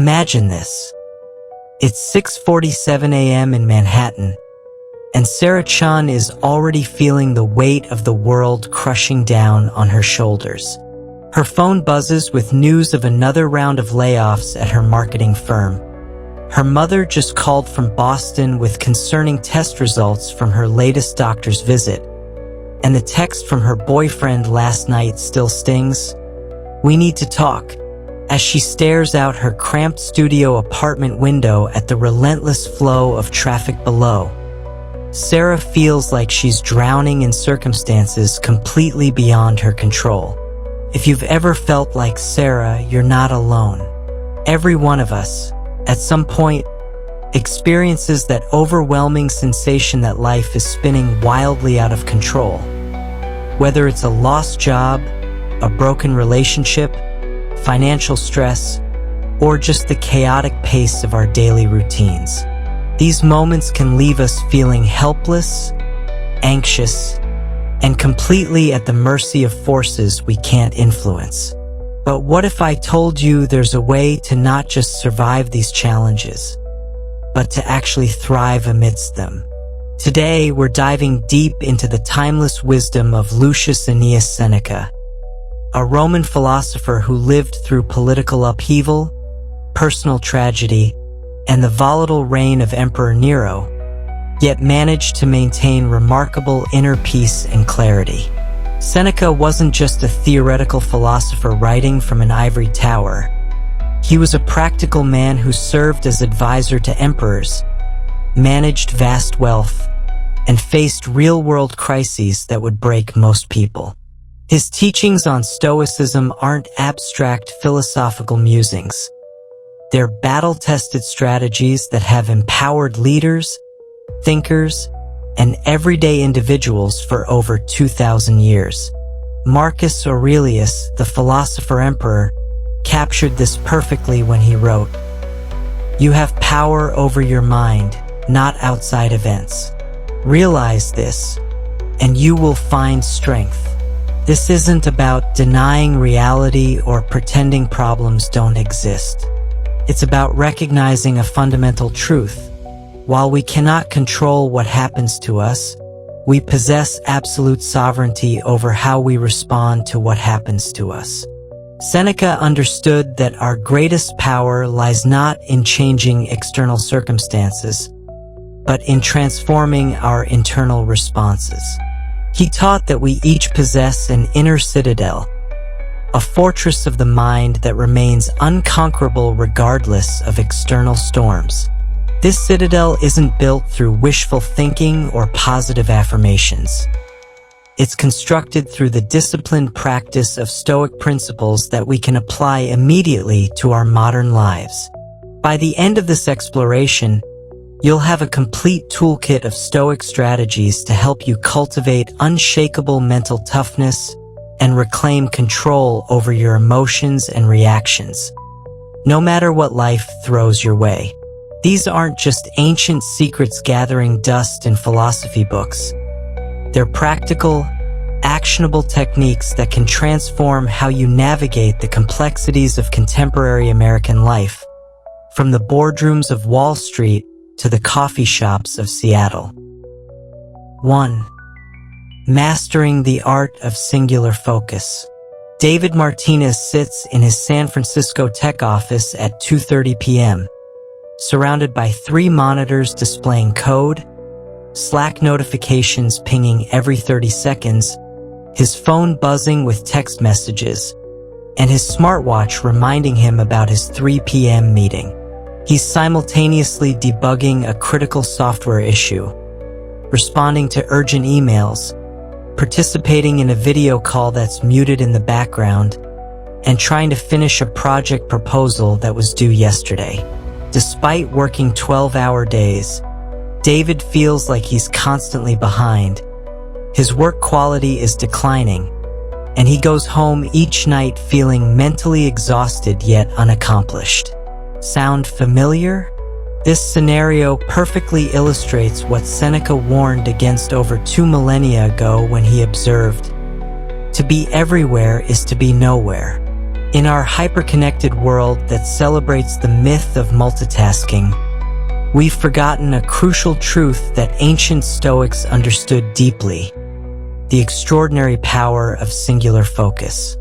Imagine this. It's 6:47 a.m. in Manhattan, and Sarah Chun is already feeling the weight of the world crushing down on her shoulders. Her phone buzzes with news of another round of layoffs at her marketing firm. Her mother just called from Boston with concerning test results from her latest doctor's visit, and the text from her boyfriend last night still stings. "We need to talk," as she stares out her cramped studio apartment window at the relentless flow of traffic below. Sarah feels like she's drowning in circumstances completely beyond her control. If you've ever felt like Sarah, you're not alone. Every one of us, at some point, experiences that overwhelming sensation that life is spinning wildly out of control. Whether it's a lost job, a broken relationship, financial stress, or just the chaotic pace of our daily routines. These moments can leave us feeling helpless, anxious, and completely at the mercy of forces we can't influence. But what if I told you there's a way to not just survive these challenges, but to actually thrive amidst them? Today, we're diving deep into the timeless wisdom of Lucius Aeneas Seneca, a Roman philosopher who lived through political upheaval, personal tragedy, and the volatile reign of Emperor Nero, yet managed to maintain remarkable inner peace and clarity. Seneca wasn't just a theoretical philosopher writing from an ivory tower. He was a practical man who served as advisor to emperors, managed vast wealth, and faced real-world crises that would break most people. His teachings on Stoicism aren't abstract philosophical musings. They're battle-tested strategies that have empowered leaders, thinkers, and everyday individuals for over 2,000 years. Marcus Aurelius, the philosopher emperor, captured this perfectly when he wrote, "You have power over your mind, not outside events. Realize this, and you will find strength." This isn't about denying reality or pretending problems don't exist. It's about recognizing a fundamental truth. While we cannot control what happens to us, we possess absolute sovereignty over how we respond to what happens to us. Seneca understood that our greatest power lies not in changing external circumstances, but in transforming our internal responses. He taught that we each possess an inner citadel, a fortress of the mind that remains unconquerable regardless of external storms. This citadel isn't built through wishful thinking or positive affirmations. It's constructed through the disciplined practice of Stoic principles that we can apply immediately to our modern lives. By the end of this exploration, you'll have a complete toolkit of Stoic strategies to help you cultivate unshakable mental toughness and reclaim control over your emotions and reactions, no matter what life throws your way. These aren't just ancient secrets gathering dust in philosophy books. They're practical, actionable techniques that can transform how you navigate the complexities of contemporary American life, from the boardrooms of Wall Street to the coffee shops of Seattle. 1. Mastering the art of singular focus. David Martinez sits in his San Francisco tech office at 2:30 p.m., surrounded by 3 monitors displaying code, Slack notifications pinging every 30 seconds, his phone buzzing with text messages, and his smartwatch reminding him about his 3 p.m. meeting. He's simultaneously debugging a critical software issue, responding to urgent emails, participating in a video call that's muted in the background, and trying to finish a project proposal that was due yesterday. Despite working 12-hour days, David feels like he's constantly behind. His work quality is declining, and he goes home each night feeling mentally exhausted yet unaccomplished. Sound familiar? This scenario perfectly illustrates what Seneca warned against over 2 millennia ago when he observed, "To be everywhere is to be nowhere." In our hyperconnected world that celebrates the myth of multitasking, we've forgotten a crucial truth that ancient Stoics understood deeply: the extraordinary power of singular focus.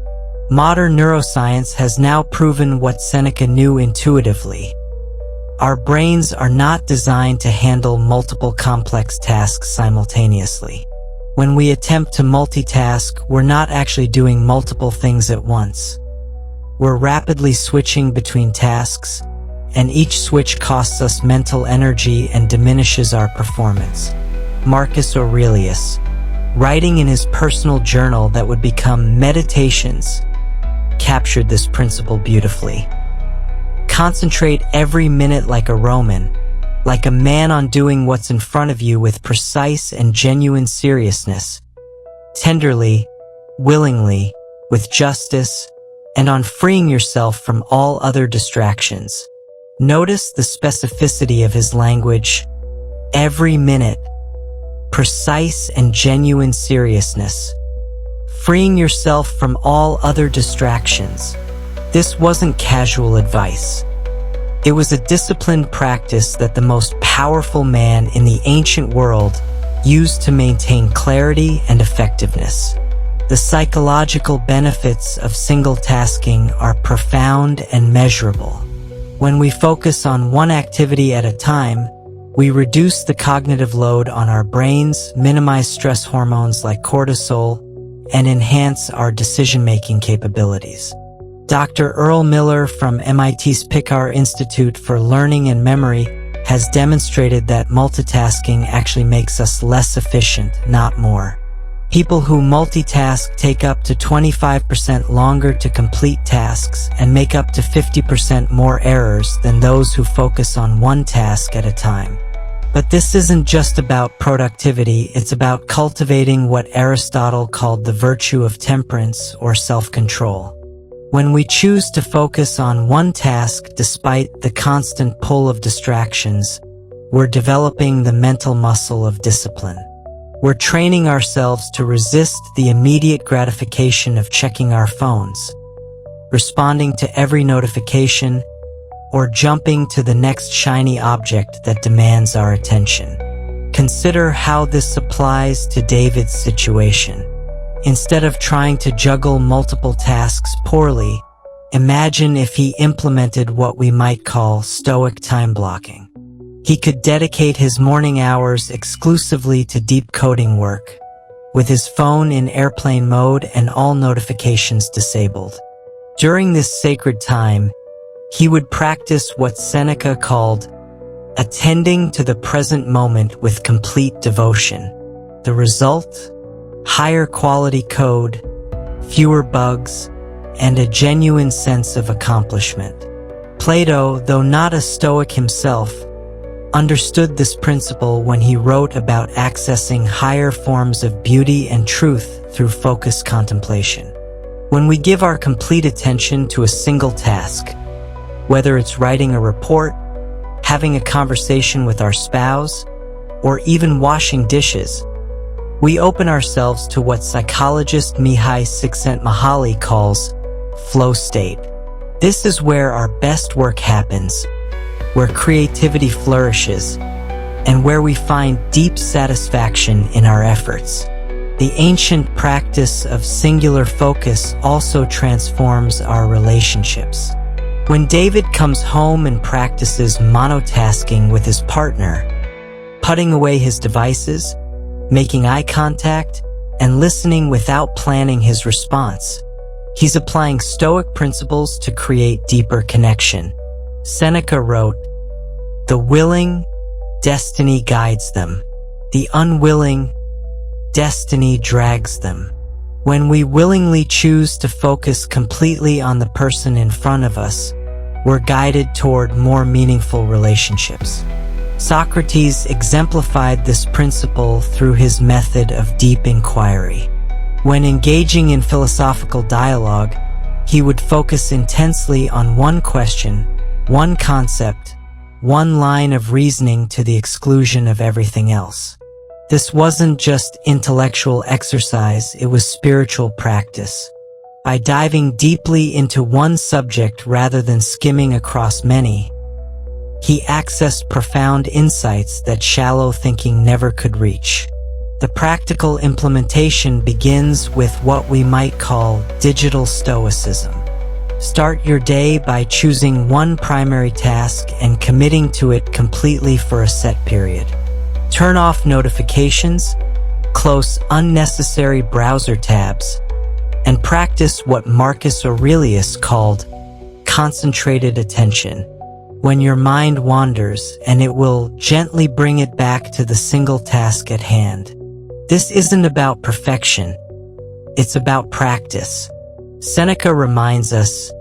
Modern neuroscience has now proven what Seneca knew intuitively. Our brains are not designed to handle multiple complex tasks simultaneously. When we attempt to multitask, we're not actually doing multiple things at once. We're rapidly switching between tasks, and each switch costs us mental energy and diminishes our performance. Marcus Aurelius, writing in his personal journal that would become Meditations, captured this principle beautifully. Concentrate every minute like a Roman, like a man on doing what's in front of you with precise and genuine seriousness, tenderly, willingly, with justice, and on freeing yourself from all other distractions. Notice the specificity of his language. Every minute, precise and genuine seriousness, freeing yourself from all other distractions. This wasn't casual advice. It was a disciplined practice that the most powerful man in the ancient world used to maintain clarity and effectiveness. The psychological benefits of single tasking are profound and measurable. When we focus on one activity at a time, we reduce the cognitive load on our brains, minimize stress hormones like cortisol, and enhance our decision-making capabilities. Dr. Earl Miller from MIT's Picard Institute for Learning and Memory has demonstrated that multitasking actually makes us less efficient, not more. People who multitask take up to 25% longer to complete tasks and make up to 50% more errors than those who focus on one task at a time. But this isn't just about productivity, it's about cultivating what Aristotle called the virtue of temperance or self-control. When we choose to focus on one task despite the constant pull of distractions, we're developing the mental muscle of discipline. We're training ourselves to resist the immediate gratification of checking our phones, responding to every notification, or jumping to the next shiny object that demands our attention. Consider how this applies to David's situation. Instead of trying to juggle multiple tasks poorly, imagine if he implemented what we might call Stoic time blocking. He could dedicate his morning hours exclusively to deep coding work, with his phone in airplane mode and all notifications disabled. During this sacred time, he would practice what Seneca called attending to the present moment with complete devotion. The result? Higher quality code, fewer bugs, and a genuine sense of accomplishment. Plato, though not a Stoic himself, understood this principle when he wrote about accessing higher forms of beauty and truth through focused contemplation. When we give our complete attention to a single task, whether it's writing a report, having a conversation with our spouse, or even washing dishes, we open ourselves to what psychologist Mihai Csikszentmihalyi calls flow state. This is where our best work happens, where creativity flourishes, and where we find deep satisfaction in our efforts. The ancient practice of singular focus also transforms our relationships. When David comes home and practices monotasking with his partner, putting away his devices, making eye contact, and listening without planning his response, he's applying Stoic principles to create deeper connection. Seneca wrote, "The willing, destiny guides them. The unwilling, destiny drags them." When we willingly choose to focus completely on the person in front of us, we're guided toward more meaningful relationships. Socrates exemplified this principle through his method of deep inquiry. When engaging in philosophical dialogue, he would focus intensely on one question, one concept, one line of reasoning to the exclusion of everything else. This wasn't just intellectual exercise, it was spiritual practice. By diving deeply into one subject rather than skimming across many, he accessed profound insights that shallow thinking never could reach. The practical implementation begins with what we might call digital stoicism. Start your day by choosing one primary task and committing to it completely for a set period. Turn off notifications, close unnecessary browser tabs, and practice what Marcus Aurelius called concentrated attention. When your mind wanders, and it will gently bring it back to the single task at hand. This isn't about perfection, it's about practice. Seneca reminds us,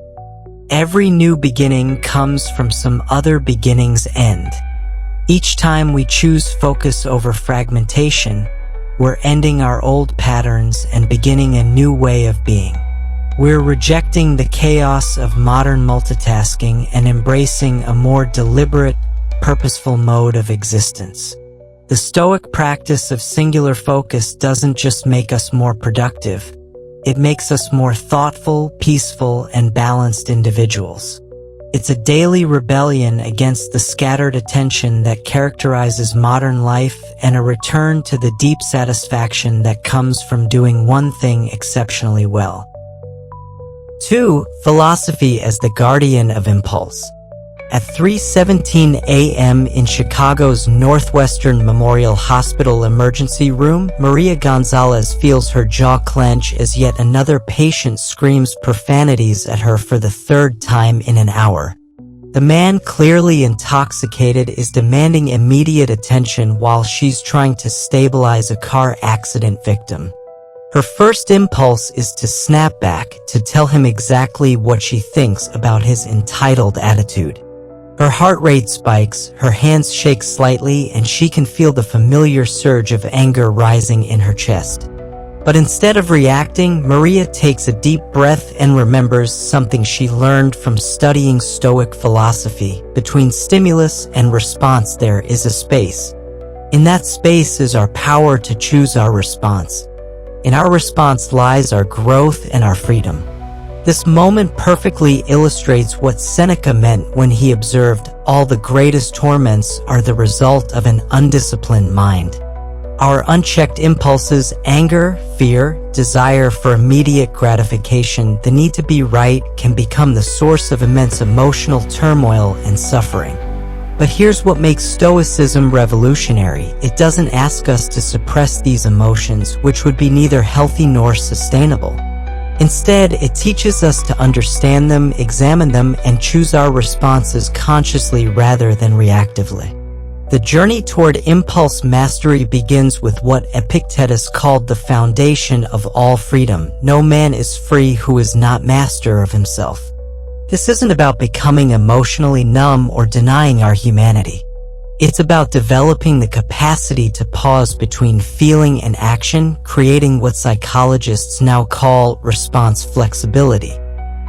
every new beginning comes from some other beginning's end. Each time we choose focus over fragmentation, we're ending our old patterns and beginning a new way of being. We're rejecting the chaos of modern multitasking and embracing a more deliberate, purposeful mode of existence. The Stoic practice of singular focus doesn't just make us more productive, it makes us more thoughtful, peaceful, and balanced individuals. It's a daily rebellion against the scattered attention that characterizes modern life and a return to the deep satisfaction that comes from doing one thing exceptionally well. 2. Philosophy as the guardian of impulse. At 3:17 a.m. in Chicago's Northwestern Memorial Hospital emergency room, Maria Gonzalez feels her jaw clench as yet another patient screams profanities at her for the third time in an hour. The man, clearly intoxicated, is demanding immediate attention while she's trying to stabilize a car accident victim. Her first impulse is to snap back, to tell him exactly what she thinks about his entitled attitude. Her heart rate spikes, her hands shake slightly, and she can feel the familiar surge of anger rising in her chest. But instead of reacting, Maria takes a deep breath and remembers something she learned from studying Stoic philosophy. Between stimulus and response there is a space. In that space is our power to choose our response. In our response lies our growth and our freedom. This moment perfectly illustrates what Seneca meant when he observed, all the greatest torments are the result of an undisciplined mind. Our unchecked impulses, anger, fear, desire for immediate gratification, the need to be right, can become the source of immense emotional turmoil and suffering. But here's what makes Stoicism revolutionary. It doesn't ask us to suppress these emotions, which would be neither healthy nor sustainable. Instead, it teaches us to understand them, examine them, and choose our responses consciously rather than reactively. The journey toward impulse mastery begins with what Epictetus called the foundation of all freedom. No man is free who is not master of himself. This isn't about becoming emotionally numb or denying our humanity. It's about developing the capacity to pause between feeling and action, creating what psychologists now call response flexibility.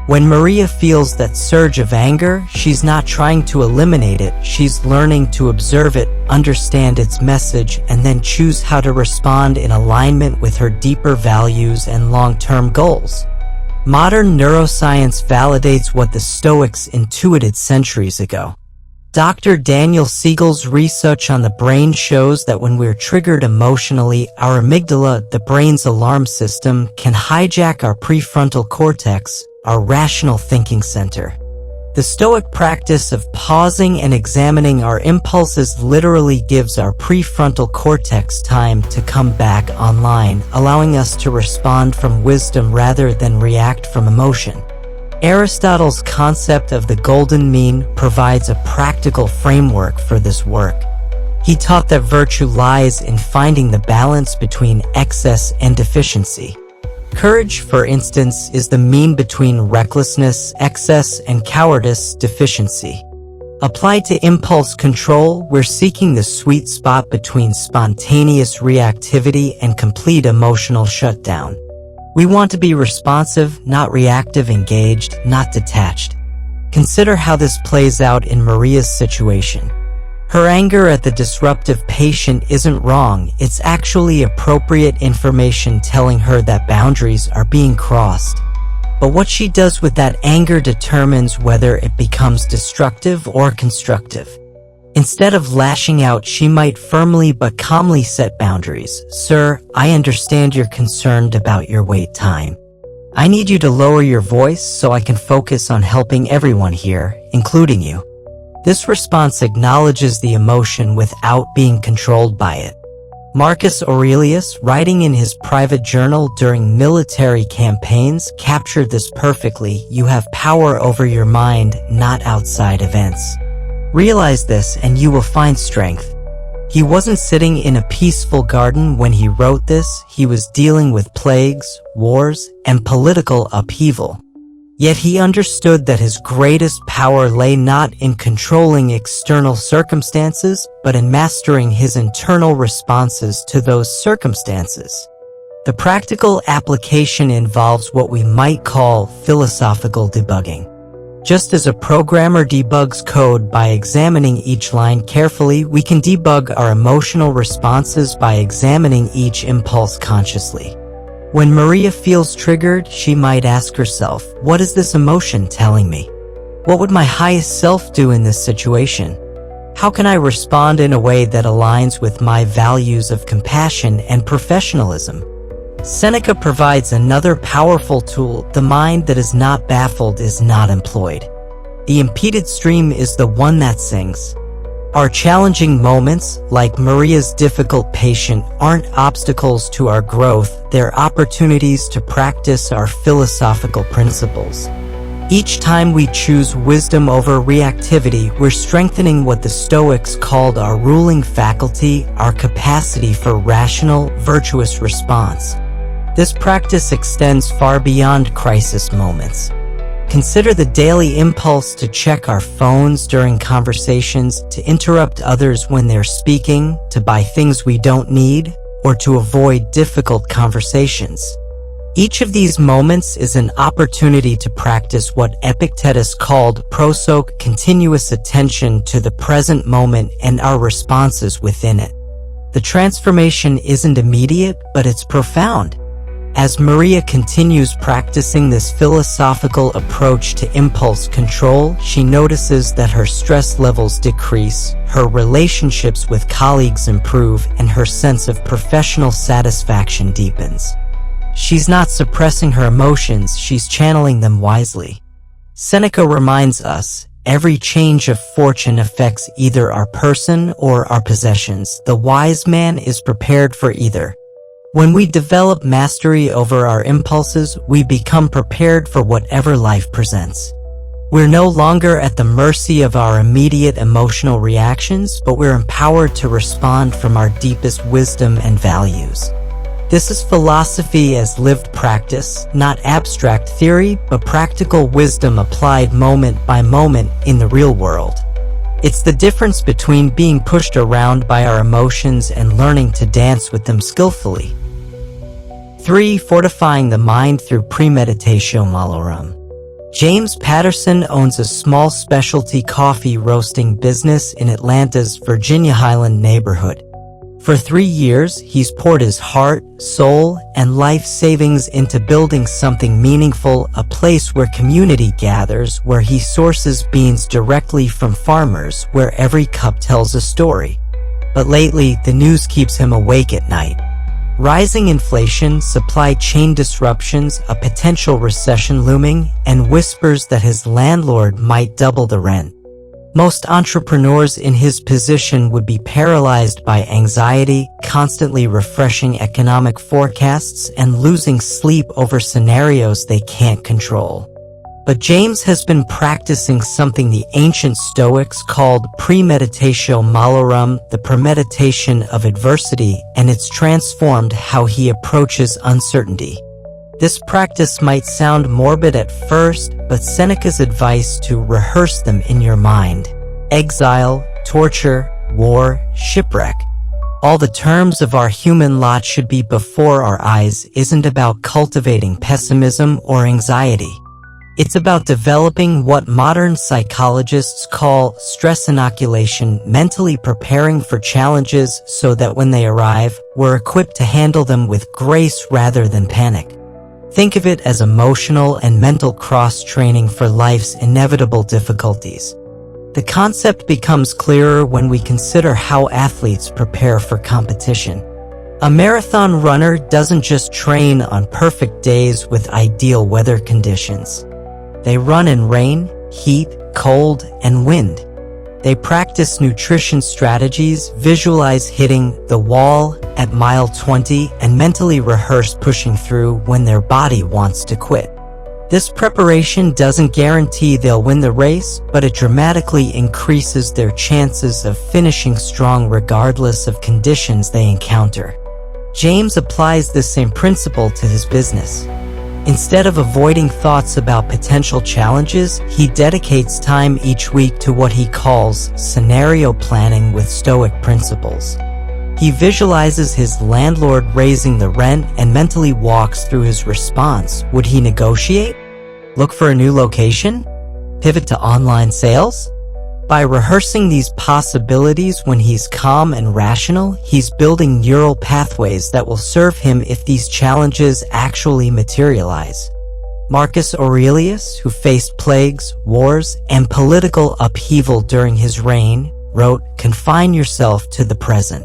When Maria feels that surge of anger, she's not trying to eliminate it, she's learning to observe it, understand its message, and then choose how to respond in alignment with her deeper values and long-term goals. Modern neuroscience validates what the Stoics intuited centuries ago. Dr. Daniel Siegel's research on the brain shows that when we're triggered emotionally, our amygdala, the brain's alarm system, can hijack our prefrontal cortex, our rational thinking center. The Stoic practice of pausing and examining our impulses literally gives our prefrontal cortex time to come back online, allowing us to respond from wisdom rather than react from emotion. Aristotle's concept of the golden mean provides a practical framework for this work. He taught that virtue lies in finding the balance between excess and deficiency. Courage, for instance, is the mean between recklessness, excess, and cowardice, deficiency. Applied to impulse control, we're seeking the sweet spot between spontaneous reactivity and complete emotional shutdown. We want to be responsive, not reactive, engaged, not detached. Consider how this plays out in Maria's situation. Her anger at the disruptive patient isn't wrong, it's actually appropriate information telling her that boundaries are being crossed. But what she does with that anger determines whether it becomes destructive or constructive. Instead of lashing out, she might firmly but calmly set boundaries. "Sir, I understand you're concerned about your wait time. I need you to lower your voice so I can focus on helping everyone here, including you." This response acknowledges the emotion without being controlled by it. Marcus Aurelius, writing in his private journal during military campaigns, captured this perfectly. "You have power over your mind, not outside events. Realize this and you will find strength." He wasn't sitting in a peaceful garden when he wrote this. He was dealing with plagues, wars, and political upheaval. Yet he understood that his greatest power lay not in controlling external circumstances, but in mastering his internal responses to those circumstances. The practical application involves what we might call philosophical debugging. Just as a programmer debugs code by examining each line carefully, we can debug our emotional responses by examining each impulse consciously. When Maria feels triggered, she might ask herself, "What is this emotion telling me? What would my highest self do in this situation? How can I respond in a way that aligns with my values of compassion and professionalism?" Seneca provides another powerful tool. "The mind that is not baffled is not employed. The impeded stream is the one that sings." Our challenging moments, like Maria's difficult patient, aren't obstacles to our growth, they're opportunities to practice our philosophical principles. Each time we choose wisdom over reactivity, we're strengthening what the Stoics called our ruling faculty, our capacity for rational, virtuous response. This practice extends far beyond crisis moments. Consider the daily impulse to check our phones during conversations, to interrupt others when they're speaking, to buy things we don't need, or to avoid difficult conversations. Each of these moments is an opportunity to practice what Epictetus called prosoche, continuous attention to the present moment and our responses within it. The transformation isn't immediate, but it's profound. As Maria continues practicing this philosophical approach to impulse control, she notices that her stress levels decrease, her relationships with colleagues improve, and her sense of professional satisfaction deepens. She's not suppressing her emotions, she's channeling them wisely. Seneca reminds us, every change of fortune affects either our person or our possessions. The wise man is prepared for either. When we develop mastery over our impulses, we become prepared for whatever life presents. We're no longer at the mercy of our immediate emotional reactions, but we're empowered to respond from our deepest wisdom and values. This is philosophy as lived practice, not abstract theory, but practical wisdom applied moment by moment in the real world. It's the difference between being pushed around by our emotions and learning to dance with them skillfully. 3. Fortifying the mind through Premeditatio Malorum. James Patterson owns a small specialty coffee roasting business in Atlanta's Virginia Highland neighborhood. For 3 years, he's poured his heart, soul, and life savings into building something meaningful, a place where community gathers, where he sources beans directly from farmers, where every cup tells a story. But lately, the news keeps him awake at night. Rising inflation, supply chain disruptions, a potential recession looming, and whispers that his landlord might double the rent. Most entrepreneurs in his position would be paralyzed by anxiety, constantly refreshing economic forecasts, and losing sleep over scenarios they can't control. But James has been practicing something the ancient Stoics called Premeditatio Malorum, the premeditation of adversity, and it's transformed how he approaches uncertainty. This practice might sound morbid at first, but Seneca's advice to rehearse them in your mind. Exile, torture, war, shipwreck. All the terms of our human lot should be before our eyes isn't about cultivating pessimism or anxiety. It's about developing what modern psychologists call stress inoculation, mentally preparing for challenges so that when they arrive, we're equipped to handle them with grace rather than panic. Think of it as emotional and mental cross-training for life's inevitable difficulties. The concept becomes clearer when we consider how athletes prepare for competition. A marathon runner doesn't just train on perfect days with ideal weather conditions. They run in rain, heat, cold, and wind. They practice nutrition strategies, visualize hitting the wall at mile 20, and mentally rehearse pushing through when their body wants to quit. This preparation doesn't guarantee they'll win the race, but it dramatically increases their chances of finishing strong regardless of conditions they encounter. James applies this same principle to his business. Instead of avoiding thoughts about potential challenges, he dedicates time each week to what he calls scenario planning with Stoic principles. He visualizes his landlord raising the rent and mentally walks through his response. Would he negotiate? Look for a new location? Pivot to online sales? By rehearsing these possibilities when he's calm and rational, he's building neural pathways that will serve him if these challenges actually materialize. Marcus Aurelius, who faced plagues, wars, and political upheaval during his reign, wrote, "Confine yourself to the present."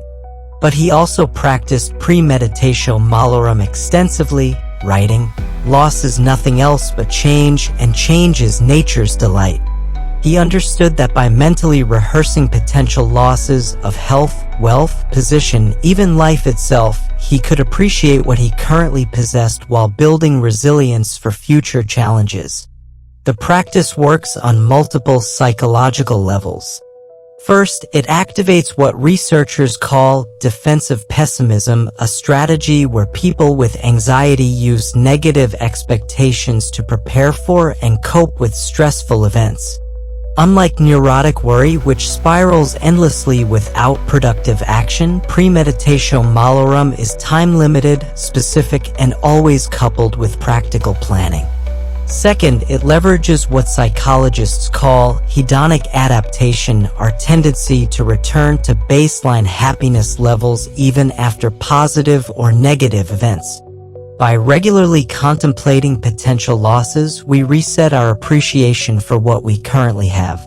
But he also practiced Premeditatio Malorum extensively, writing, "Loss is nothing else but change, and change is nature's delight." He understood that by mentally rehearsing potential losses of health, wealth, position, even life itself, he could appreciate what he currently possessed while building resilience for future challenges. The practice works on multiple psychological levels. First, it activates what researchers call defensive pessimism, a strategy where people with anxiety use negative expectations to prepare for and cope with stressful events. Unlike neurotic worry, which spirals endlessly without productive action, Premeditatio Malorum is time-limited, specific, and always coupled with practical planning. Second, it leverages what psychologists call hedonic adaptation, our tendency to return to baseline happiness levels even after positive or negative events. By regularly contemplating potential losses, we reset our appreciation for what we currently have.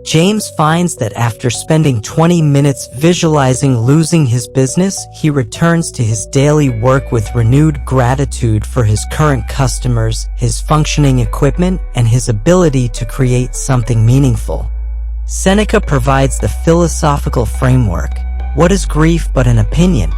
James finds that after spending 20 minutes visualizing losing his business, he returns to his daily work with renewed gratitude for his current customers, his functioning equipment, and his ability to create something meaningful. Seneca provides the philosophical framework. What is grief but an opinion?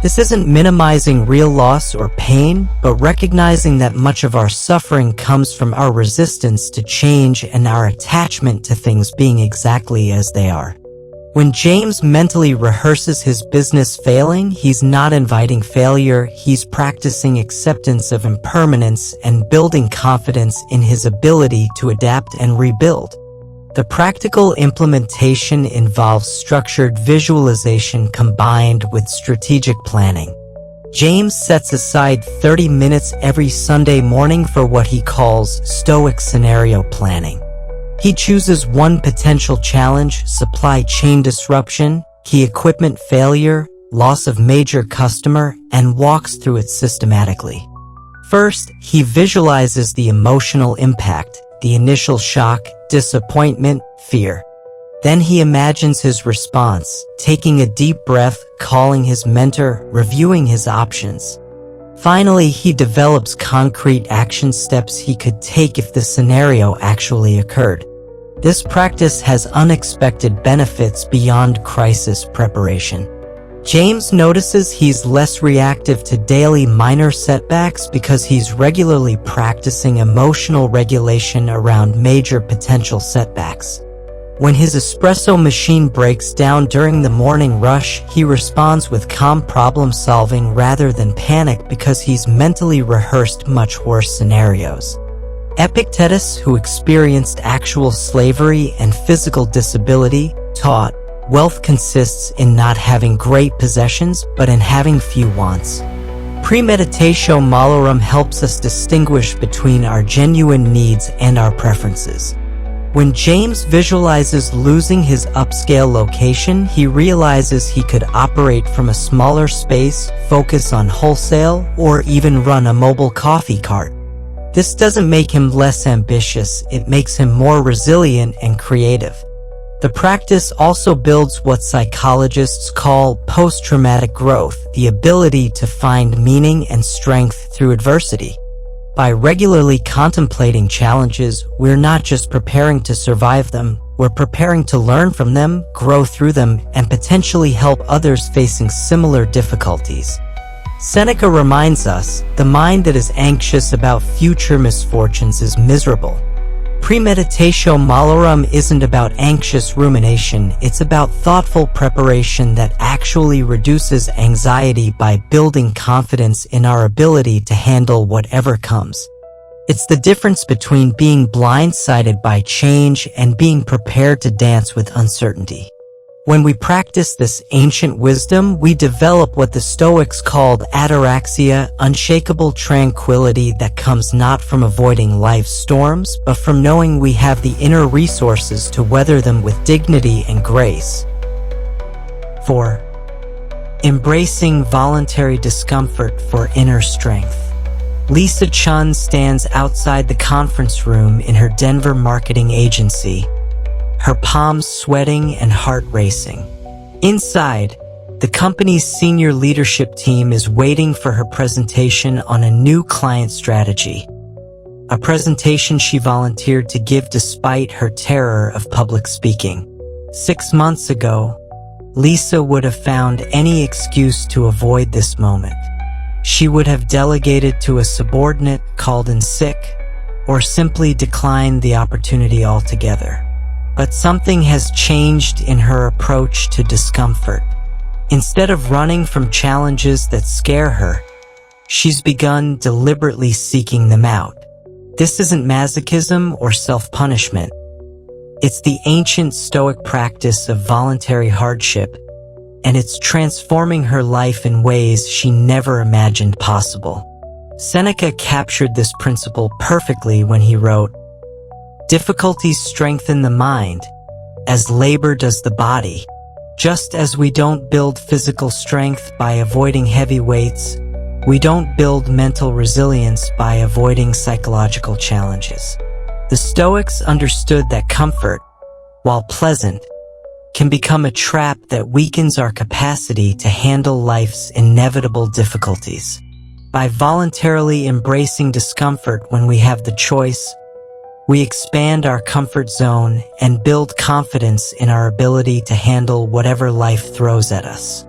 This isn't minimizing real loss or pain, but recognizing that much of our suffering comes from our resistance to change and our attachment to things being exactly as they are. When James mentally rehearses his business failing, he's not inviting failure, he's practicing acceptance of impermanence and building confidence in his ability to adapt and rebuild. The practical implementation involves structured visualization combined with strategic planning. James sets aside 30 minutes every Sunday morning for what he calls Stoic scenario planning. He chooses one potential challenge, supply chain disruption, key equipment failure, loss of major customer, and walks through it systematically. First, he visualizes the emotional impact, the initial shock, disappointment, fear. Then he imagines his response, taking a deep breath, calling his mentor, reviewing his options. Finally, he develops concrete action steps he could take if the scenario actually occurred. This practice has unexpected benefits beyond crisis preparation. James notices he's less reactive to daily minor setbacks because he's regularly practicing emotional regulation around major potential setbacks. When his espresso machine breaks down during the morning rush, he responds with calm problem solving rather than panic because he's mentally rehearsed much worse scenarios. Epictetus, who experienced actual slavery and physical disability, taught, "Wealth consists in not having great possessions, but in having few wants." Premeditatio Malorum helps us distinguish between our genuine needs and our preferences. When James visualizes losing his upscale location, he realizes he could operate from a smaller space, focus on wholesale, or even run a mobile coffee cart. This doesn't make him less ambitious, it makes him more resilient and creative. The practice also builds what psychologists call post-traumatic growth, the ability to find meaning and strength through adversity. By regularly contemplating challenges, we're not just preparing to survive them, we're preparing to learn from them, grow through them, and potentially help others facing similar difficulties. Seneca reminds us, the mind that is anxious about future misfortunes is miserable. Premeditatio Malorum isn't about anxious rumination, it's about thoughtful preparation that actually reduces anxiety by building confidence in our ability to handle whatever comes. It's the difference between being blindsided by change and being prepared to dance with uncertainty. When we practice this ancient wisdom, we develop what the Stoics called ataraxia, unshakable tranquility that comes not from avoiding life's storms, but from knowing we have the inner resources to weather them with dignity and grace. 4. Embracing voluntary discomfort for inner strength. Lisa Chun stands outside the conference room in her Denver marketing agency, her palms sweating and heart racing. Inside, the company's senior leadership team is waiting for her presentation on a new client strategy, a presentation she volunteered to give despite her terror of public speaking. 6 months ago, Lisa would have found any excuse to avoid this moment. She would have delegated to a subordinate, called in sick, or simply declined the opportunity altogether. But something has changed in her approach to discomfort. Instead of running from challenges that scare her, she's begun deliberately seeking them out. This isn't masochism or self-punishment. It's the ancient Stoic practice of voluntary hardship, and it's transforming her life in ways she never imagined possible. Seneca captured this principle perfectly when he wrote, "Difficulties strengthen the mind, as labor does the body. Just as we don't build physical strength by avoiding heavy weights, we don't build mental resilience by avoiding psychological challenges." The Stoics understood that comfort, while pleasant, can become a trap that weakens our capacity to handle life's inevitable difficulties. By voluntarily embracing discomfort when we have the choice, we expand our comfort zone and build confidence in our ability to handle whatever life throws at us.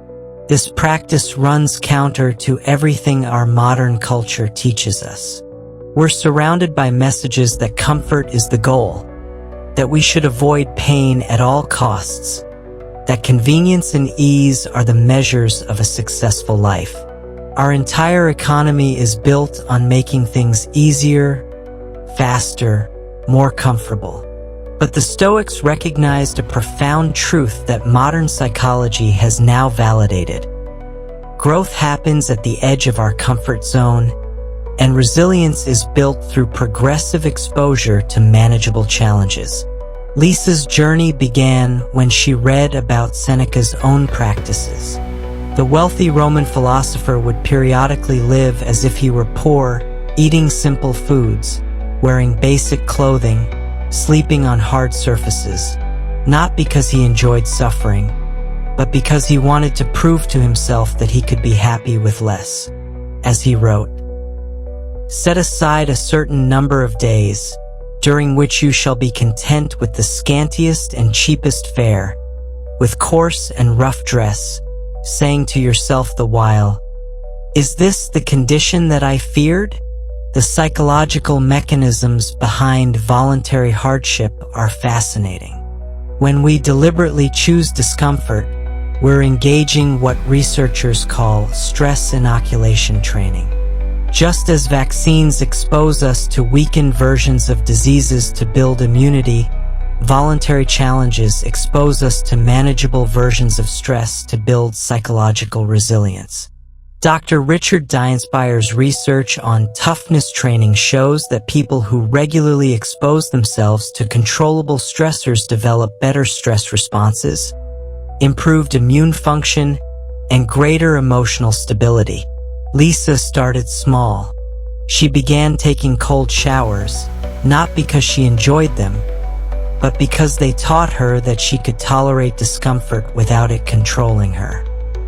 This practice runs counter to everything our modern culture teaches us. We're surrounded by messages that comfort is the goal, that we should avoid pain at all costs, that convenience and ease are the measures of a successful life. Our entire economy is built on making things easier, faster, more comfortable. But the Stoics recognized a profound truth that modern psychology has now validated. Growth happens at the edge of our comfort zone, and resilience is built through progressive exposure to manageable challenges. Lisa's journey began when she read about Seneca's own practices. The wealthy Roman philosopher would periodically live as if he were poor, eating simple foods, wearing basic clothing, sleeping on hard surfaces, not because he enjoyed suffering, but because he wanted to prove to himself that he could be happy with less. As he wrote, "Set aside a certain number of days, during which you shall be content with the scantiest and cheapest fare, with coarse and rough dress, saying to yourself the while, 'Is this the condition that I feared?'" The psychological mechanisms behind voluntary hardship are fascinating. When we deliberately choose discomfort, we're engaging what researchers call stress inoculation training. Just as vaccines expose us to weakened versions of diseases to build immunity, voluntary challenges expose us to manageable versions of stress to build psychological resilience. Dr. Richard Dienspire's research on toughness training shows that people who regularly expose themselves to controllable stressors develop better stress responses, improved immune function, and greater emotional stability. Lisa started small. She began taking cold showers, not because she enjoyed them, but because they taught her that she could tolerate discomfort without it controlling her.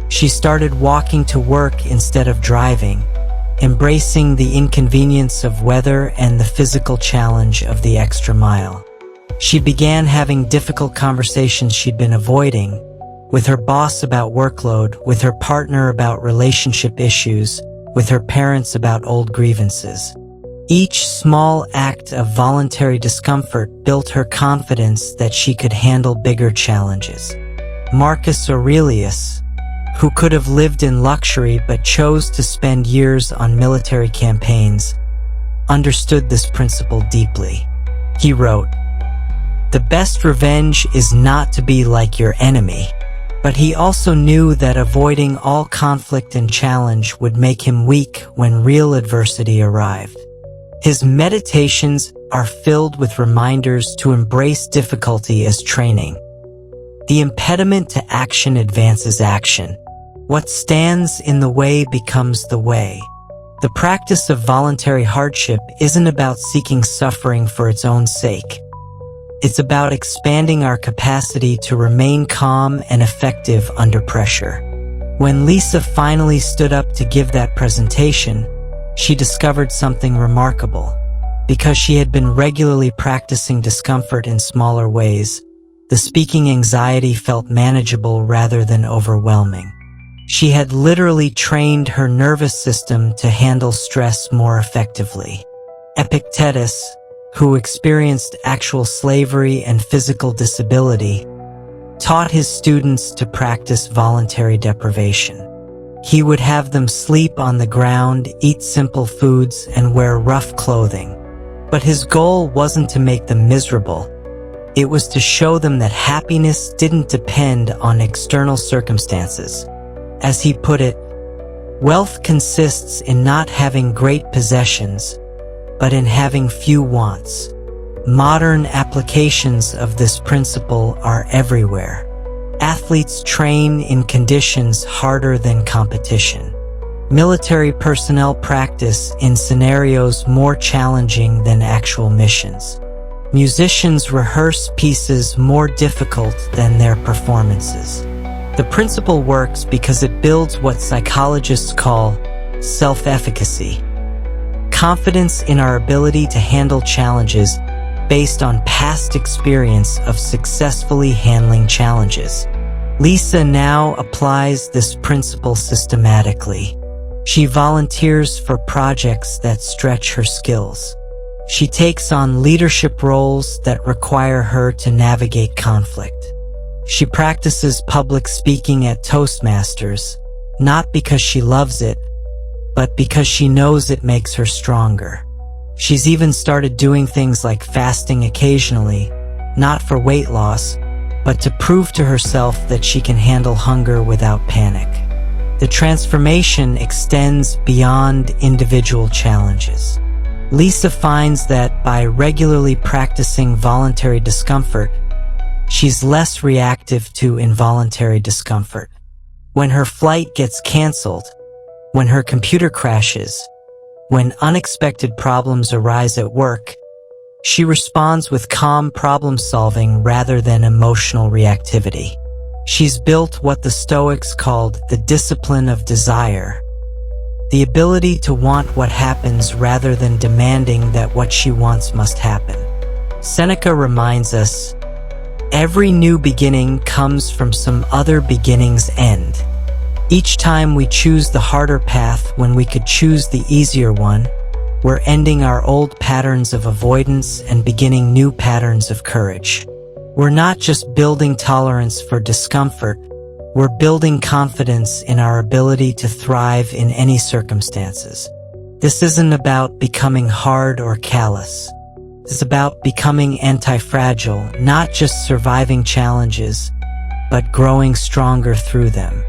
She started walking to work instead of driving, embracing the inconvenience of weather and the physical challenge of the extra mile. She began having difficult conversations she'd been avoiding, with her boss about workload, with her partner about relationship issues, with her parents about old grievances. Each small act of voluntary discomfort built her confidence that she could handle bigger challenges. Marcus Aurelius, who could have lived in luxury but chose to spend years on military campaigns, understood this principle deeply. He wrote, "The best revenge is not to be like your enemy." But he also knew that avoiding all conflict and challenge would make him weak when real adversity arrived. His meditations are filled with reminders to embrace difficulty as training. The impediment to action advances action. What stands in the way becomes the way. The practice of voluntary hardship isn't about seeking suffering for its own sake. It's about expanding our capacity to remain calm and effective under pressure. When Lisa finally stood up to give that presentation, she discovered something remarkable. Because she had been regularly practicing discomfort in smaller ways, the speaking anxiety felt manageable rather than overwhelming. She had literally trained her nervous system to handle stress more effectively. Epictetus, who experienced actual slavery and physical disability, taught his students to practice voluntary deprivation. He would have them sleep on the ground, eat simple foods, and wear rough clothing. But his goal wasn't to make them miserable. It was to show them that happiness didn't depend on external circumstances. As he put it, wealth consists in not having great possessions, but in having few wants. Modern applications of this principle are everywhere. Athletes train in conditions harder than competition. Military personnel practice in scenarios more challenging than actual missions. Musicians rehearse pieces more difficult than their performances. The principle works because it builds what psychologists call self-efficacy. Confidence in our ability to handle challenges based on past experience of successfully handling challenges. Lisa now applies this principle systematically. She volunteers for projects that stretch her skills. She takes on leadership roles that require her to navigate conflict. She practices public speaking at Toastmasters, not because she loves it, but because she knows it makes her stronger. She's even started doing things like fasting occasionally, not for weight loss, but to prove to herself that she can handle hunger without panic. The transformation extends beyond individual challenges. Lisa finds that by regularly practicing voluntary discomfort, she's less reactive to involuntary discomfort. When her flight gets canceled, when her computer crashes, when unexpected problems arise at work, she responds with calm problem-solving rather than emotional reactivity. She's built what the Stoics called the discipline of desire, the ability to want what happens rather than demanding that what she wants must happen. Seneca reminds us, every new beginning comes from some other beginning's end. Each time we choose the harder path when we could choose the easier one, we're ending our old patterns of avoidance and beginning new patterns of courage. We're not just building tolerance for discomfort, we're building confidence in our ability to thrive in any circumstances. This isn't about becoming hard or callous. It's about becoming anti-fragile, not just surviving challenges, but growing stronger through them.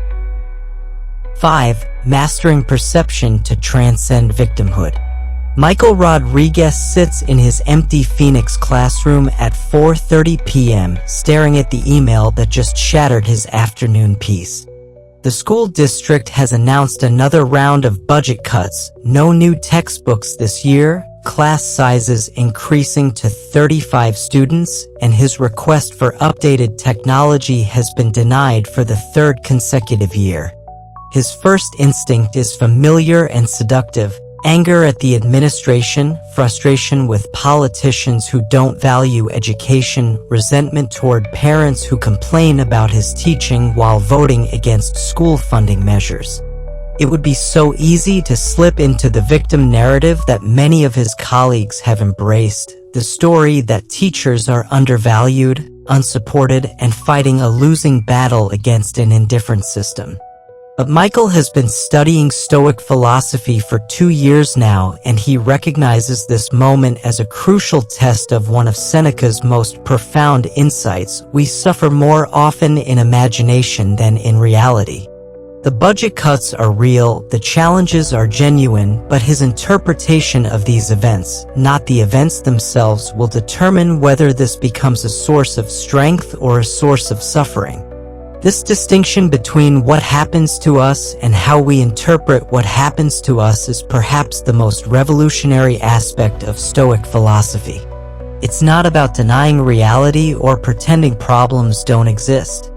5. Mastering Perception to Transcend Victimhood. Michael Rodriguez sits in his empty Phoenix classroom at 4:30 p.m., staring at the email that just shattered his afternoon peace. The school district has announced another round of budget cuts, no new textbooks this year, class sizes increasing to 35 students, and his request for updated technology has been denied for the third consecutive year. His first instinct is familiar and seductive: anger at the administration, frustration with politicians who don't value education, resentment toward parents who complain about his teaching while voting against school funding measures. It would be so easy to slip into the victim narrative that many of his colleagues have embraced, the story that teachers are undervalued, unsupported, and fighting a losing battle against an indifferent system. But Michael has been studying Stoic philosophy for 2 years now, and he recognizes this moment as a crucial test of one of Seneca's most profound insights: we suffer more often in imagination than in reality. The budget cuts are real, the challenges are genuine, but his interpretation of these events, not the events themselves, will determine whether this becomes a source of strength or a source of suffering. This distinction between what happens to us and how we interpret what happens to us is perhaps the most revolutionary aspect of Stoic philosophy. It's not about denying reality or pretending problems don't exist.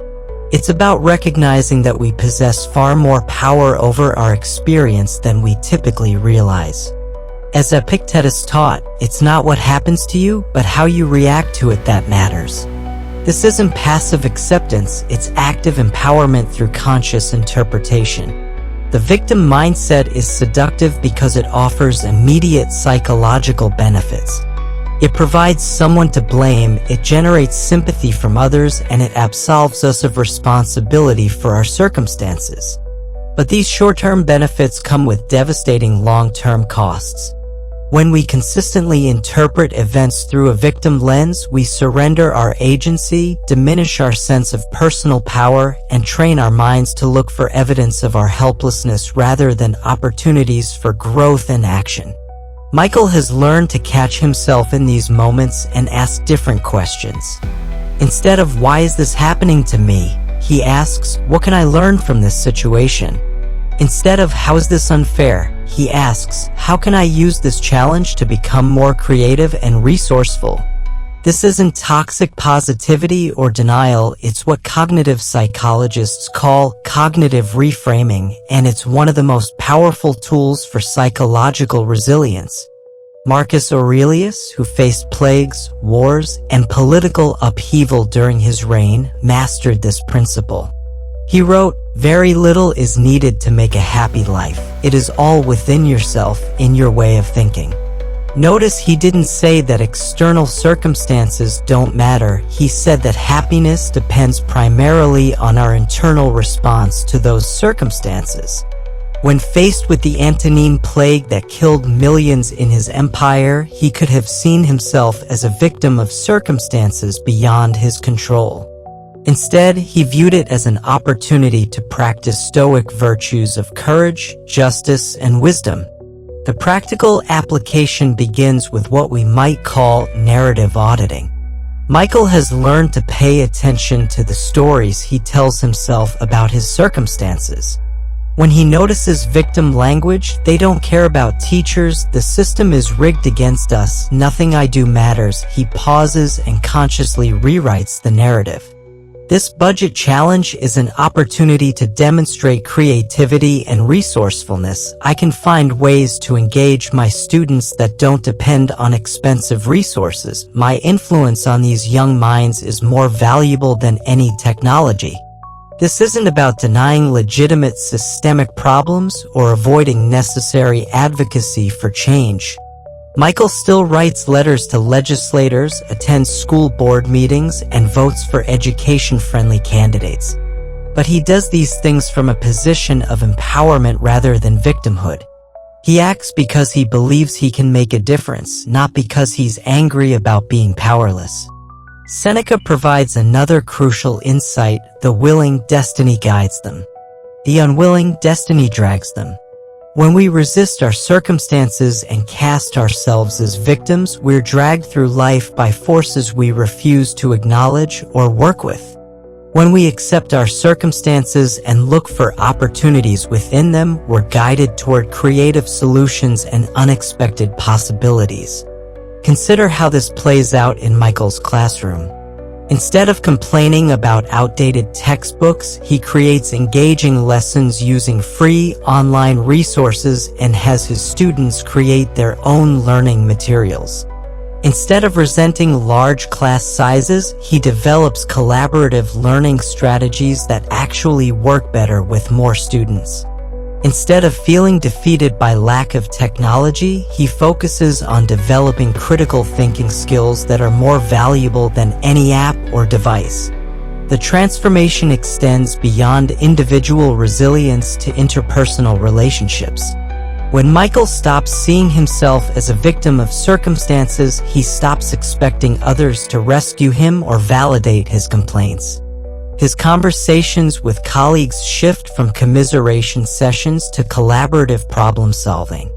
It's about recognizing that we possess far more power over our experience than we typically realize. As Epictetus taught, it's not what happens to you, but how you react to it that matters. This isn't passive acceptance, it's active empowerment through conscious interpretation. The victim mindset is seductive because it offers immediate psychological benefits. It provides someone to blame, it generates sympathy from others, and it absolves us of responsibility for our circumstances. But these short-term benefits come with devastating long-term costs. When we consistently interpret events through a victim lens, we surrender our agency, diminish our sense of personal power, and train our minds to look for evidence of our helplessness rather than opportunities for growth and action. Michael has learned to catch himself in these moments and ask different questions. Instead of "why is this happening to me?" he asks, "what can I learn from this situation?" Instead of "how is this unfair?" he asks, "how can I use this challenge to become more creative and resourceful?" This isn't toxic positivity or denial, it's what cognitive psychologists call cognitive reframing, and it's one of the most powerful tools for psychological resilience. Marcus Aurelius, who faced plagues, wars, and political upheaval during his reign, mastered this principle. He wrote, "Very little is needed to make a happy life. It is all within yourself, in your way of thinking." Notice he didn't say that external circumstances don't matter. He said that happiness depends primarily on our internal response to those circumstances. When faced with the Antonine plague that killed millions in his empire, he could have seen himself as a victim of circumstances beyond his control. Instead, he viewed it as an opportunity to practice Stoic virtues of courage, justice, and wisdom. The practical application begins with what we might call narrative auditing. Michael has learned to pay attention to the stories he tells himself about his circumstances. When he notices victim language, "they don't care about teachers, the system is rigged against us, nothing I do matters," he pauses and consciously rewrites the narrative. This budget challenge is an opportunity to demonstrate creativity and resourcefulness. I can find ways to engage my students that don't depend on expensive resources. My influence on these young minds is more valuable than any technology. This isn't about denying legitimate systemic problems or avoiding necessary advocacy for change. Michael still writes letters to legislators, attends school board meetings, and votes for education-friendly candidates. But he does these things from a position of empowerment rather than victimhood. He acts because he believes he can make a difference, not because he's angry about being powerless. Seneca provides another crucial insight: the willing, destiny guides them. The unwilling, destiny drags them. When we resist our circumstances and cast ourselves as victims, we're dragged through life by forces we refuse to acknowledge or work with. When we accept our circumstances and look for opportunities within them, we're guided toward creative solutions and unexpected possibilities. Consider how this plays out in Michael's classroom. Instead of complaining about outdated textbooks, he creates engaging lessons using free online resources and has his students create their own learning materials. Instead of resenting large class sizes, he develops collaborative learning strategies that actually work better with more students. Instead of feeling defeated by lack of technology, he focuses on developing critical thinking skills that are more valuable than any app or device. The transformation extends beyond individual resilience to interpersonal relationships. When Michael stops seeing himself as a victim of circumstances, he stops expecting others to rescue him or validate his complaints. His conversations with colleagues shift from commiseration sessions to collaborative problem solving.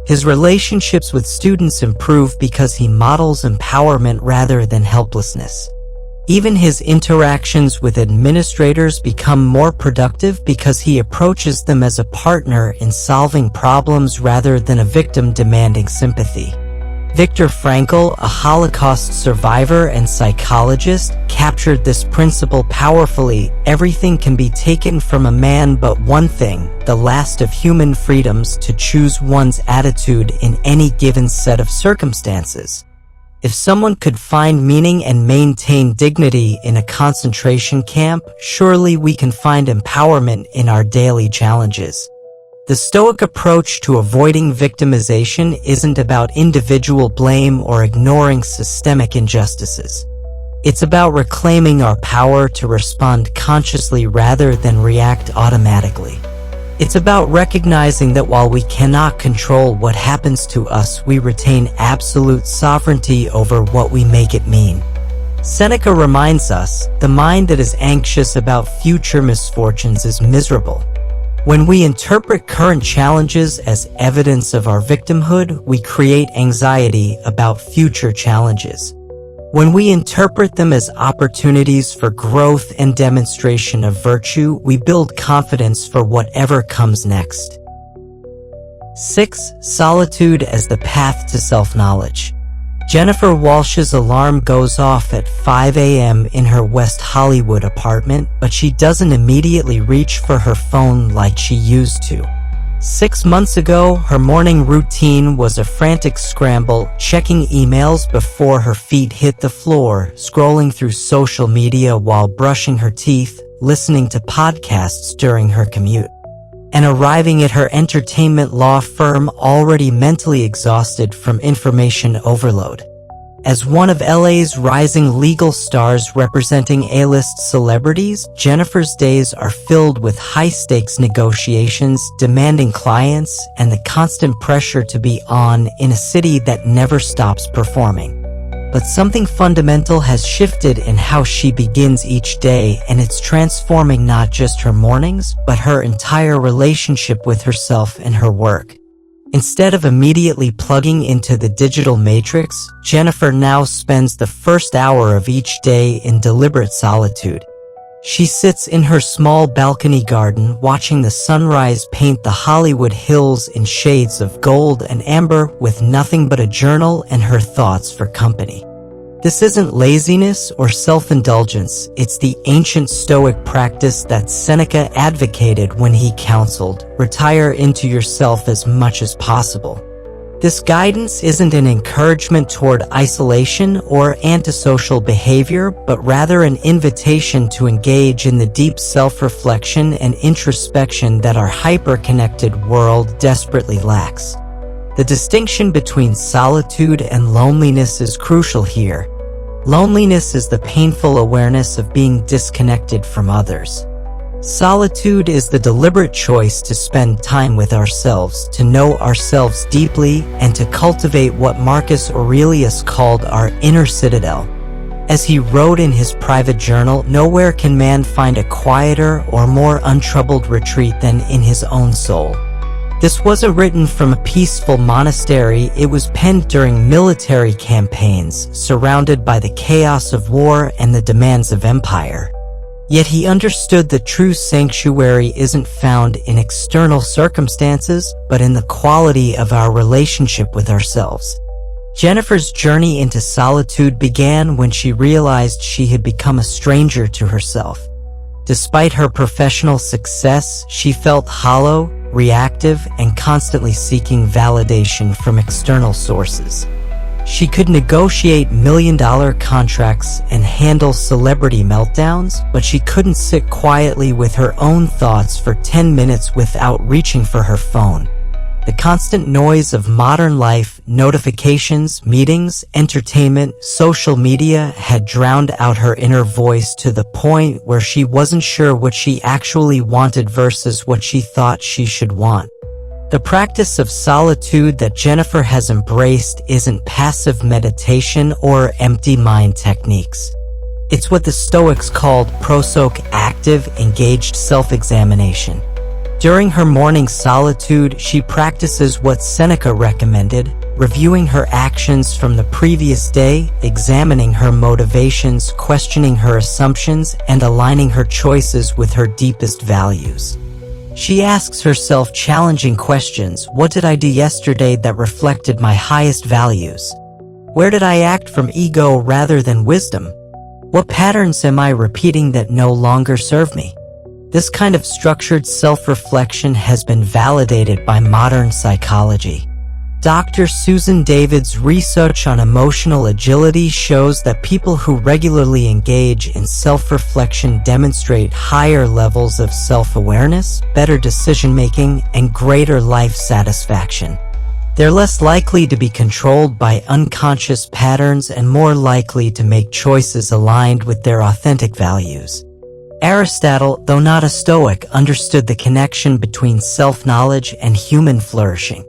His relationships with students improve because he models empowerment rather than helplessness. Even his interactions with administrators become more productive because he approaches them as a partner in solving problems rather than a victim demanding sympathy. Viktor Frankl, a Holocaust survivor and psychologist, captured this principle powerfully. Everything can be taken from a man but one thing, the last of human freedoms, to choose one's attitude in any given set of circumstances. If someone could find meaning and maintain dignity in a concentration camp, surely we can find empowerment in our daily challenges. The Stoic approach to avoiding victimization isn't about individual blame or ignoring systemic injustices. It's about reclaiming our power to respond consciously rather than react automatically. It's about recognizing that while we cannot control what happens to us, we retain absolute sovereignty over what we make it mean. Seneca reminds us, the mind that is anxious about future misfortunes is miserable. When we interpret current challenges as evidence of our victimhood, we create anxiety about future challenges. When we interpret them as opportunities for growth and demonstration of virtue, we build confidence for whatever comes next. 6. Solitude as the path to self-knowledge. Jennifer Walsh's alarm goes off at 5 a.m. in her West Hollywood apartment, but she doesn't immediately reach for her phone like she used to. 6 months ago, her morning routine was a frantic scramble, checking emails before her feet hit the floor, scrolling through social media while brushing her teeth, listening to podcasts during her commute, and arriving at her entertainment law firm already mentally exhausted from information overload. As one of LA's rising legal stars representing A-list celebrities, Jennifer's days are filled with high-stakes negotiations, demanding clients, and the constant pressure to be on in a city that never stops performing. But something fundamental has shifted in how she begins each day, and it's transforming not just her mornings, but her entire relationship with herself and her work. Instead of immediately plugging into the digital matrix, Jennifer now spends the first hour of each day in deliberate solitude. She sits in her small balcony garden, watching the sunrise paint the Hollywood hills in shades of gold and amber, with nothing but a journal and her thoughts for company. This isn't laziness or self-indulgence, it's the ancient Stoic practice that Seneca advocated when he counseled, retire into yourself as much as possible. This guidance isn't an encouragement toward isolation or antisocial behavior, but rather an invitation to engage in the deep self-reflection and introspection that our hyper-connected world desperately lacks. The distinction between solitude and loneliness is crucial here. Loneliness is the painful awareness of being disconnected from others. Solitude is the deliberate choice to spend time with ourselves, to know ourselves deeply, and to cultivate what Marcus Aurelius called our inner citadel. As he wrote in his private journal, "Nowhere can man find a quieter or more untroubled retreat than in his own soul." This wasn't written from a peaceful monastery, it was penned during military campaigns, surrounded by the chaos of war and the demands of empire. Yet he understood that true sanctuary isn't found in external circumstances, but in the quality of our relationship with ourselves. Jennifer's journey into solitude began when she realized she had become a stranger to herself. Despite her professional success, she felt hollow, reactive, and constantly seeking validation from external sources. She could negotiate million-dollar contracts and handle celebrity meltdowns, but she couldn't sit quietly with her own thoughts for 10 minutes without reaching for her phone. The constant noise of modern life, notifications, meetings, entertainment, social media had drowned out her inner voice to the point where she wasn't sure what she actually wanted versus what she thought she should want. The practice of solitude that Jennifer has embraced isn't passive meditation or empty mind techniques. It's what the Stoics called prosoc, active, engaged self-examination. During her morning solitude, she practices what Seneca recommended, reviewing her actions from the previous day, examining her motivations, questioning her assumptions, and aligning her choices with her deepest values. She asks herself challenging questions. What did I do yesterday that reflected my highest values? Where did I act from ego rather than wisdom? What patterns am I repeating that no longer serve me? This kind of structured self-reflection has been validated by modern psychology. Dr. Susan David's research on emotional agility shows that people who regularly engage in self-reflection demonstrate higher levels of self-awareness, better decision-making, and greater life satisfaction. They're less likely to be controlled by unconscious patterns and more likely to make choices aligned with their authentic values. Aristotle, though not a Stoic, understood the connection between self-knowledge and human flourishing.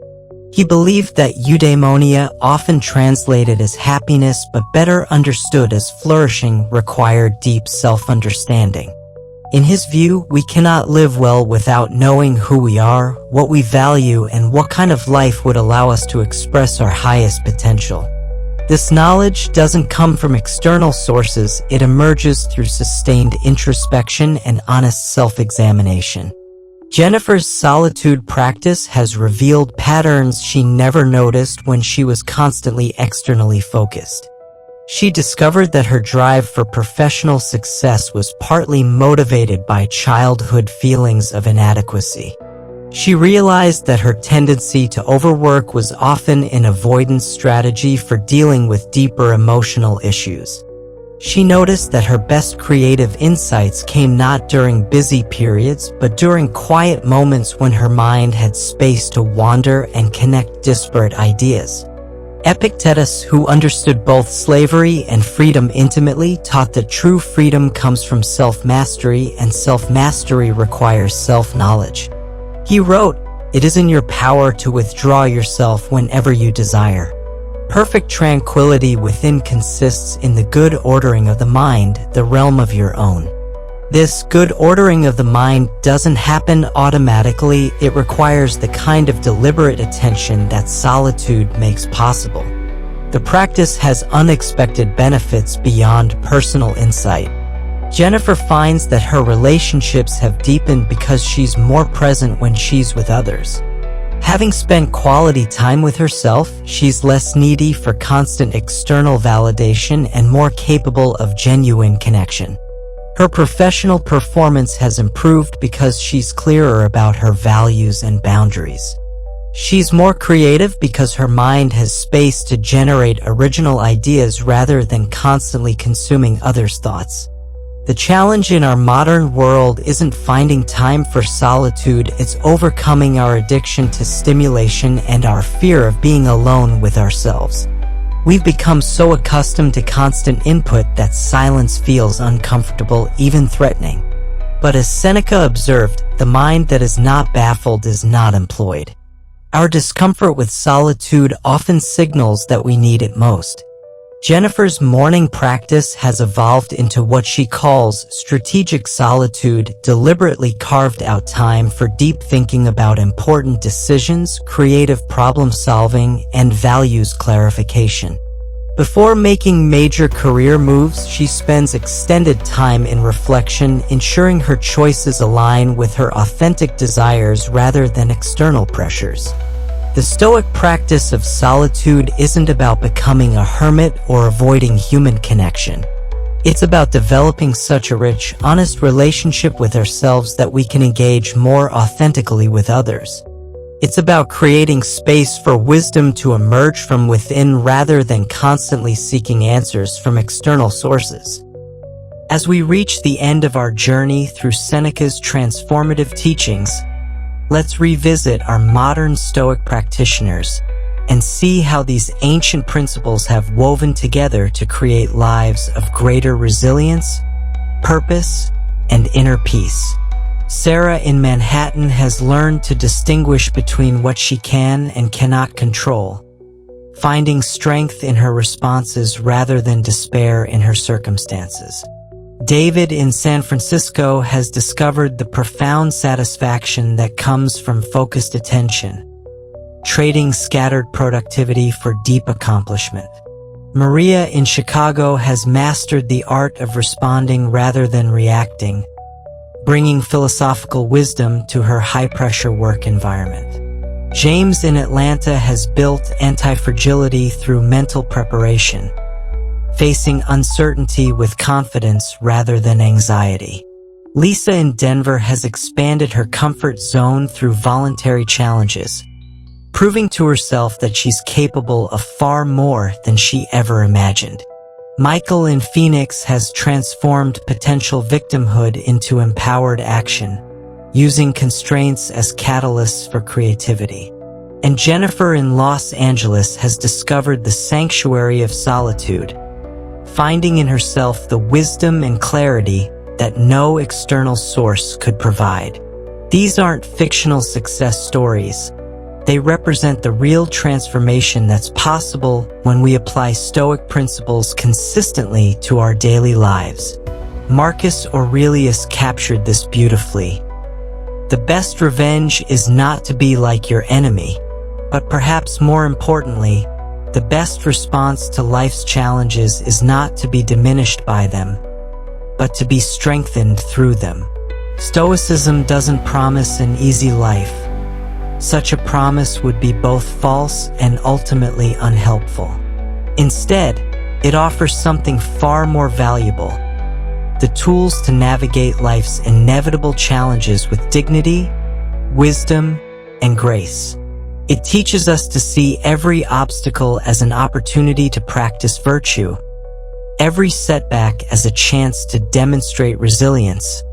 He believed that eudaimonia, often translated as happiness but better understood as flourishing, required deep self-understanding. In his view, we cannot live well without knowing who we are, what we value, and what kind of life would allow us to express our highest potential. This knowledge doesn't come from external sources, it emerges through sustained introspection and honest self-examination. Jennifer's solitude practice has revealed patterns she never noticed when she was constantly externally focused. She discovered that her drive for professional success was partly motivated by childhood feelings of inadequacy. She realized that her tendency to overwork was often an avoidance strategy for dealing with deeper emotional issues. She noticed that her best creative insights came not during busy periods, but during quiet moments when her mind had space to wander and connect disparate ideas. Epictetus, who understood both slavery and freedom intimately, taught that true freedom comes from self-mastery, and self-mastery requires self-knowledge. He wrote, "It is in your power to withdraw yourself whenever you desire. Perfect tranquility within consists in the good ordering of the mind, the realm of your own." This good ordering of the mind doesn't happen automatically, it requires the kind of deliberate attention that solitude makes possible. The practice has unexpected benefits beyond personal insight. Jennifer finds that her relationships have deepened because she's more present when she's with others. Having spent quality time with herself, she's less needy for constant external validation and more capable of genuine connection. Her professional performance has improved because she's clearer about her values and boundaries. She's more creative because her mind has space to generate original ideas rather than constantly consuming others' thoughts. The challenge in our modern world isn't finding time for solitude, it's overcoming our addiction to stimulation and our fear of being alone with ourselves. We've become so accustomed to constant input that silence feels uncomfortable, even threatening. But as Seneca observed, the mind that is not baffled is not employed. Our discomfort with solitude often signals that we need it most. Jennifer's morning practice has evolved into what she calls strategic solitude, deliberately carved out time for deep thinking about important decisions, creative problem solving, and values clarification. Before making major career moves, she spends extended time in reflection, ensuring her choices align with her authentic desires rather than external pressures. The Stoic practice of solitude isn't about becoming a hermit or avoiding human connection. It's about developing such a rich, honest relationship with ourselves that we can engage more authentically with others. It's about creating space for wisdom to emerge from within rather than constantly seeking answers from external sources. As we reach the end of our journey through Seneca's transformative teachings, let's revisit our modern Stoic practitioners and see how these ancient principles have woven together to create lives of greater resilience, purpose, and inner peace. Sarah in Manhattan has learned to distinguish between what she can and cannot control, finding strength in her responses rather than despair in her circumstances. David in San Francisco has discovered the profound satisfaction that comes from focused attention, trading scattered productivity for deep accomplishment. Maria in Chicago has mastered the art of responding rather than reacting, bringing philosophical wisdom to her high-pressure work environment. James in Atlanta has built anti-fragility through mental preparation, facing uncertainty with confidence rather than anxiety. Lisa in Denver has expanded her comfort zone through voluntary challenges, proving to herself that she's capable of far more than she ever imagined. Michael in Phoenix has transformed potential victimhood into empowered action, using constraints as catalysts for creativity. And Jennifer in Los Angeles has discovered the sanctuary of solitude, finding in herself the wisdom and clarity that no external source could provide. These aren't fictional success stories. They represent the real transformation that's possible when we apply Stoic principles consistently to our daily lives. Marcus Aurelius captured this beautifully. The best revenge is not to be like your enemy, but perhaps more importantly, the best response to life's challenges is not to be diminished by them, but to be strengthened through them. Stoicism doesn't promise an easy life. Such a promise would be both false and ultimately unhelpful. Instead, it offers something far more valuable: the tools to navigate life's inevitable challenges with dignity, wisdom, and grace. It teaches us to see every obstacle as an opportunity to practice virtue, every setback as a chance to demonstrate resilience,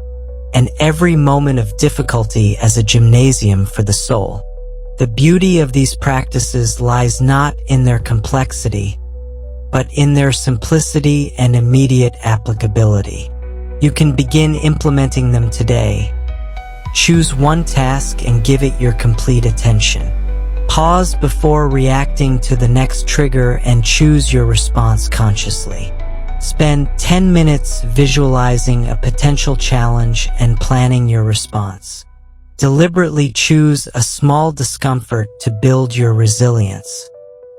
and every moment of difficulty as a gymnasium for the soul. The beauty of these practices lies not in their complexity, but in their simplicity and immediate applicability. You can begin implementing them today. Choose one task and give it your complete attention. Pause before reacting to the next trigger and choose your response consciously. Spend 10 minutes visualizing a potential challenge and planning your response. Deliberately choose a small discomfort to build your resilience.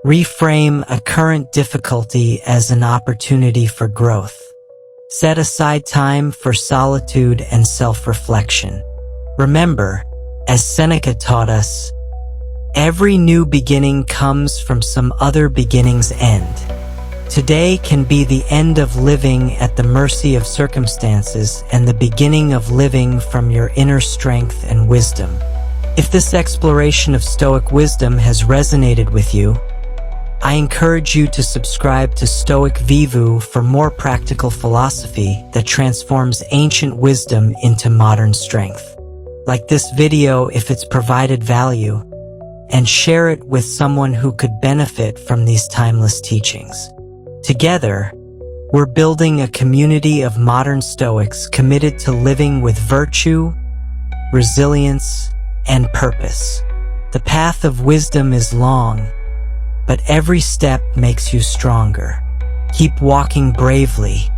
Reframe a current difficulty as an opportunity for growth. Set aside time for solitude and self-reflection. Remember, as Seneca taught us, every new beginning comes from some other beginning's end. Today can be the end of living at the mercy of circumstances and the beginning of living from your inner strength and wisdom. If this exploration of Stoic wisdom has resonated with you, I encourage you to subscribe to Stoic Vivu for more practical philosophy that transforms ancient wisdom into modern strength. Like this video if it's provided value, and share it with someone who could benefit from these timeless teachings. Together, we're building a community of modern Stoics committed to living with virtue, resilience, and purpose. The path of wisdom is long, but every step makes you stronger. Keep walking bravely.